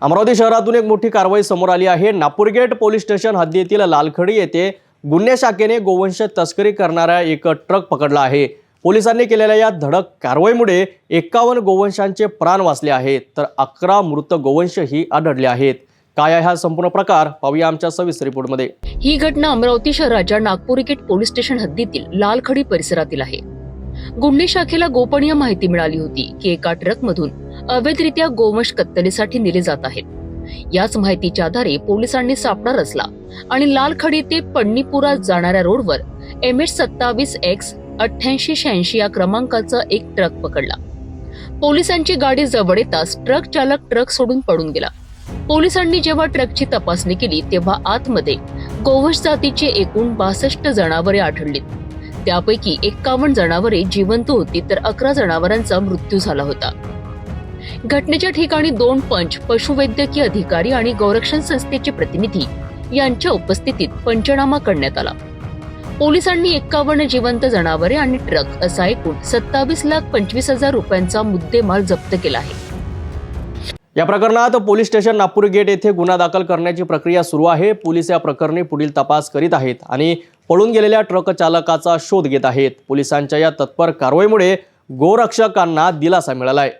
अमरावती शहरातून एक मोठी कारवाई समोर आली आहे। नागपूरगेट पोलीस स्टेशन हद्दीतील लालखडी येथे गुन्हे शाखेने गोवंश तस्करी करणारा एक ट्रक पकडला आहे। पोलिसांनी केलेल्या या धडक कारवाईमुळे 51 गोवंशांचे प्राण वाचले आहेत, तर 11 मृत गोवंशही आढळले आहेत। काय आहे हा संपूर्ण प्रकार पाहूया आमच्या सविस्तर रिपोर्टमध्ये। ही घटना अमरावती शहराच्या नागपूरगेट पोलीस स्टेशन हद्दीतील लालखडी परिसरातील आहे। गुन्हे शाखेला गोपनीय माहिती मिळाली होती की एका ट्रकमधून अवैधरित्या गोवंश कत्तलीसाठी नेले जात आहेत। याच माहितीच्या आधारे पोलिसांनी सापळा रचला आणि लालखडी ते पन्नीपुरा जाणाऱ्या रोडवर MH27X 8886 या क्रमांकाचा एक ट्रक पकडला। पोलिसांची गाडी जवळ येताच ट्रक चालक ट्रक सोडून पळून गेला। पोलिसांनी जेव्हा ट्रकची तपासणी केली तेव्हा आतमध्ये गोवंश जातीचे एकूण 62 जनावरे आढळली। त्यापैकी 51 जनावरे जिवंत होती, तर 11 जनावरांचा मृत्यू झाला होता। घटनेच्या ठिकाणी 2 पंच, पशुवैद्यकीय अधिकारी आणि गौरक्षण संस्थेचे प्रतिनिधी यांच्या उपस्थितीत पंचनामा करण्यात आला। पोलिसांनी 51 जिवंत जनावरे आणि ट्रक असा एकूण 27,25,000 रुपयांचा मुद्देमाल जप्त केला आहे। या प्रकरणात पोलीस स्टेशन नागपूरगेट येथे गुन्हा दाखल करण्याची प्रक्रिया सुरू आहे। पोलीस या प्रकरणी पुढील तपास करीत आहेत आणि पळून गेलेल्या ट्रक चालकाचा शोध घेत आहेत। पोलिसांच्या या तत्पर कारवाईमुळे गोरक्षकांना दिलासा मिळाला आहे।